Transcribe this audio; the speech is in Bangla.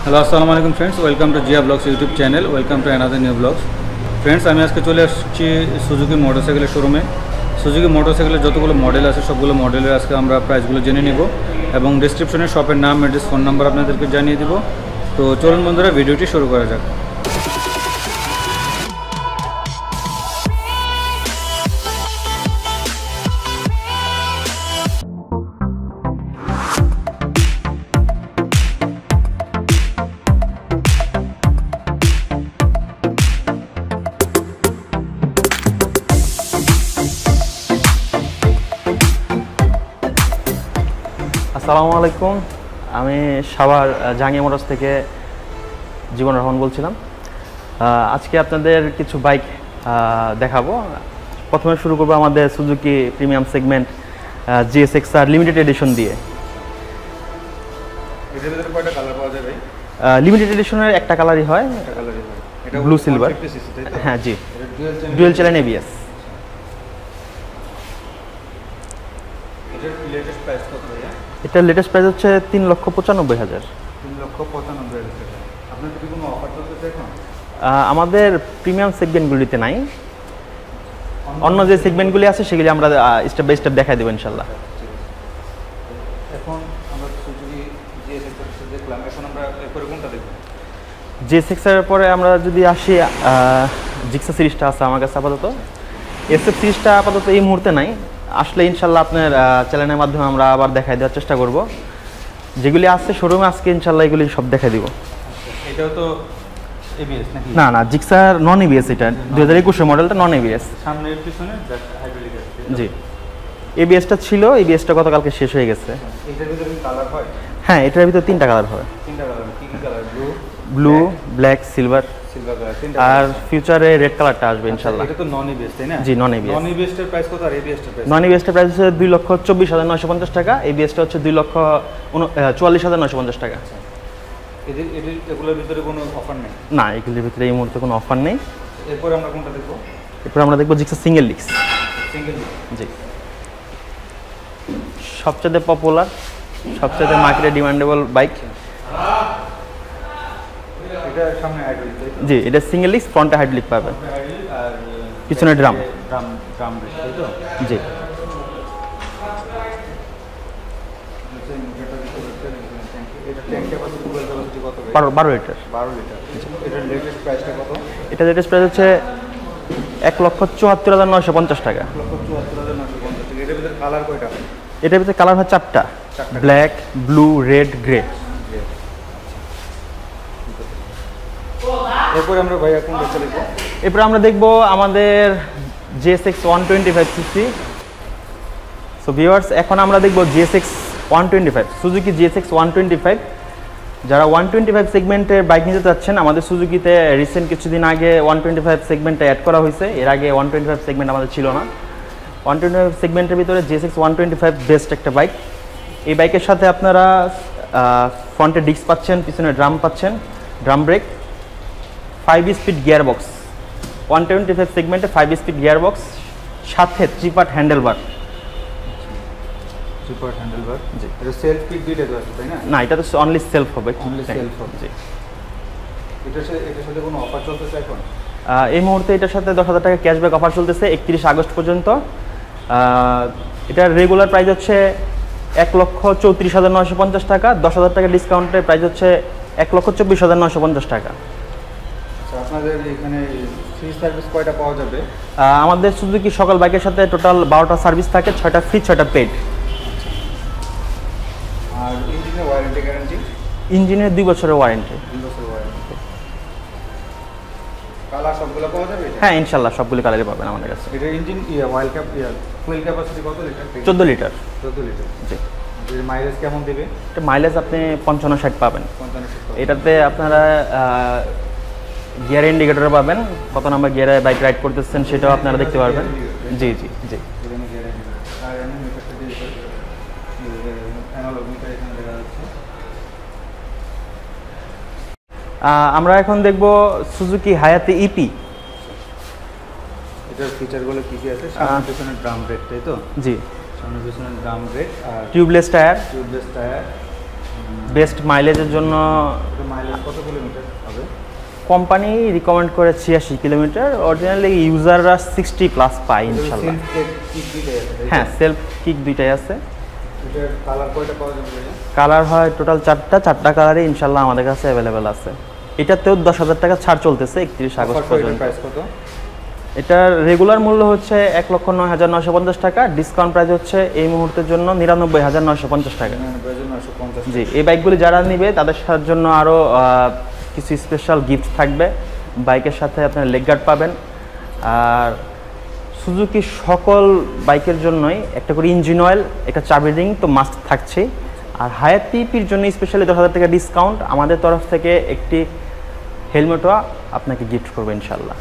হ্যালো আসসালামু আলাইকুম friends, welcome to Zia vlogs YouTube channel. Welcome to another new vlogs. Friends, আমি আজকে চলে আসছি সুজুকি মোটরসাইকেলের শোরুমে। সুজুকি মোটরসাইকেলের যতগুলো মডেল আছে সবগুলো মডেলের আজকে আমরা প্রাইসগুলো জেনে নিব এবং ডিসক্রিপশনে শপের নাম, অ্যাড্রেস, ফোন নাম্বার আপনাদেরকে জানিয়ে দিব। তো চলুন বন্ধুরা, ভিডিওটি শুরু করা যাক। আসসালামু আলাইকুম, আমি সাভার জাহাঙ্গীর মোটরস থেকে জীবন রহমান বলছিলাম। আজকে আপনাদের কিছু বাইক দেখাবো। প্রথমে শুরু করবো আমাদের Suzuki premium segment gsxr limited edition দিয়ে। এটার ভিতরে কয়টা কালার পাওয়া যাবে? লিমিটেড এডিশনের একটা কালারই হয়, এটা ব্লু সিলভার। হ্যাঁ জি, ডুয়েল চ্যানেল ABS। এটার লেটেস্ট প্রাইস হচ্ছে 3,95,000। 3,95,000 টাকা। আপনাদের কি কোনো অফার চলতেছে এখন? আমাদের প্রিমিয়াম সেগমেন্টগুলিতে নাই, অন্য যে সেগমেন্টগুলি আছে সেগুলি আমরা স্টেপ বাই স্টেপ দেখাই দেবো ইনশাল্লাহ। এখন আমরা সুজুকি gsxr দেখলাম, এখন আমরা এরপরে কোনটা দেখব? gsxr এর পরে আমরা যদি আসি, gixxer সিরিজটা আছে আমার কাছে আপাতত। SF সিরিজটা আপাতত এই মুহূর্তে নাই, আসলে ইনশাল্লাহ আপনার চ্যানেলের মাধ্যমে আমরা আবার দেখাই দেওয়ার চেষ্টা করব। যেগুলি আছে শোরুমে আজকে ইনশাল্লাহ এগুলি সব দেখাই দিব। এটাও তো ABS নাকি? না না, gixxer নন ABS। এটা 2021 মডেলটা নন ABS। সামনের পিছনে হাইড্রোলিক আছে। জি, ABSটা ছিল, ABSটা গতকালকে শেষ হয়ে গেছে। এটার ভিতরে কি কালার হয়? হ্যাঁ, এটার ভিতরে 3টা কালার হবে। 3টা কালার। কি কি colour? Blue, black, silver. Silver colour. আর ফিউচারে রেড কালারটা আসবে ইনশাআল্লাহ। এটা তো নন ABS তাই না? জি, নন ABS। নন ABS এর প্রাইস কত আর ABS এর প্রাইস? নন ABS এর প্রাইস হচ্ছে 2,24,950 টাকা, ABSটা হচ্ছে 2,44,950 টাকা। এগুলোর ভিতরে কোনো অফার নেই? না, এগুলোর ভিতরে এই মুহূর্তে কোনো অফার নেই। এরপরে আমরা কোনটা দেখব? এরপর আমরা দেখব gixxer single disc. Single disc. জি, সবচেয়ে পপুলার, সবচেয়ে মার্কেটে ডিমান্ডেবল বাইক। এটা সামনে হাইড্রোলিক তাই তো? জি, এটা সিঙ্গেল ডিস্ক, ফ্রন্টে হাইড্রোলিক পাবেন আর পিছনে ড্রাম ব্রেক তাই তো? জি। এটা ট্যাঙ্ক ক্যাপাসিটি কত? 12 লিটার। 12 লিটার। এটার লেটেস্ট প্রাইসটা কত? এটা লেটেস্ট প্রাইস হচ্ছে 1,74,950 টাকা। 1,74,950 টাকা। এটার ভিতরে কালার কয়টা? এটার ভিতরে কালার হয় 4টা, ব্ল্যাক, ব্লু, রেড, গ্রে। এরপরে আমরা ভাইয়া কোনটা চলে যাব? এরপর আমরা দেখব আমাদের GSX 125cc। সো ভিউয়ার্স, এখন আমরা দেখব GSX 125, সুজুকি GSX 125। যারা 125 সেগমেন্টের বাইক নিতে চাচ্ছেন, আমাদের সুজুকিতে রিসেন্ট কিছুদিন আগে 125 সেগমেন্টে অ্যাড করা হয়েছে। এর আগে 125 সেগমেন্ট আমাদের ছিল না। 125 সেগমেন্টের ভিতরে GSX 125 বেস্ট একটা বাইক। এই বাইকের সাথে আপনারা ফ্রন্টে ডিস্ক পাচ্ছেন, পিছনে ড্রাম পাচ্ছেন, drum brake, 5 speed gear box. 125 সেগমেন্টে 5 স্পিড গিয়ার বক্স, সাথে 3 পার্ট হ্যান্ডেলবার। 3 part handlebar. জি। এটা সেলফ কিট দিতে আছে তাই না? না, এটা তো অনলি সেলফ হবে। অনলি সেলফ হবে। জি। এটার সাথে কোনো অফার চলতেছে এখন? এই মুহূর্তে এটার সাথে 10,000 টাকা ক্যাশব্যাক অফার চলতেছে 31 আগস্ট পর্যন্ত। এটার রেগুলার প্রাইস হচ্ছে 1,34,950 টাকা। 10,000 টাকা ডিসকাউন্টের প্রাইস হচ্ছে 1,24,950 টাকা। আচ্ছা, আপনাদের এখানে ফ্রি সার্ভিস কয়টা পাওয়া যাবে? আমাদের সুজুকি সকল বাইকের সাথে টোটাল 12টা সার্ভিস থাকে, 6টা ফ্রি, 6টা পেড। আর ইঞ্জিনের ওয়ারেন্টি গ্যারান্টি? ইঞ্জিনের 2 বছরের ওয়ারেন্টি। 2 বছরের ওয়ারেন্টি। কালার সবগুলো পাওয়া যাবে? হ্যাঁ, ইনশাআল্লাহ সবগুলো কালারই পাবেন আমাদের কাছে। এটা engine oil cap fuel capacity কত লিটার? 14 লিটার। 14 লিটার। জি। এর মাইলেজ কেমন দিবে? এটা মাইলেজ আপনি 55-60 পাবেন। 55-60। এটাতে আপনারা গিয়ার ইন্ডিকেটর পাবেন, কত নাম্বার গিয়ারে বাইক রাইড করতেছেন সেটাও আপনারা দেখতে পারবেন। জি জি জি। এখানে গিয়ার ইন্ডিকেটর আর এমন মিটারটা দিয়ে অ্যানালগ মিটার এখানে দেখা যাচ্ছে। আমরা এখন দেখব সুজুকি হায়াতে ইপি। এটার ফিচারগুলো কি কি আছে? সামনে পিছনে ড্রাম ব্রেক তাই তো? জি, সামনে পিছনে ড্রাম ব্রেক আর tubeless tyre. Tubeless tyre, best মাইলেজের জন্য। মাইলেজ কত কিলোমিটার হবে? কোম্পানি রিকমেন্ড করে 86 কিলোমিটার, অরিজিনালি ইউজাররা 60+ পায় ইনশাল্লাহ। হ্যাঁ, সেলফ কিক দুইটাই আছে। এটার কালার কয়টা পাওয়া যাবে? কালার হয় টোটাল 4টা কালারে ইনশাল্লাহ আমাদের কাছে অ্যাভেলেবেল আছে। এটাতেও 10,000 টাকা ছাড় চলতেছে 31 আগস্ট পর্যন্ত। প্রাইস কত? এটার রেগুলার মূল্য হচ্ছে 1,09,950 টাকা, ডিসকাউন্ট প্রাইস হচ্ছে এই মুহূর্তের জন্য 99,950 টাকা। জি, এই বাইকগুলি যারা নিবে তাদের জন্য আরও কিছু স্পেশাল গিফট থাকবে। বাইকের সাথে আপনার লেগ গার্ড পাবেন, আর সুজুকি সকল বাইকের জন্যই একটা করে ইঞ্জিন অয়েল, একটা চাবি রিং তো মাস্ট থাকছে। আর হায়ার টিপির জন্য স্পেশালি 10,000 টাকা ডিসকাউন্ট, আমাদের তরফ থেকে একটি হেলমেটও আপনাকে গিফট করবো ইনশাল্লাহ।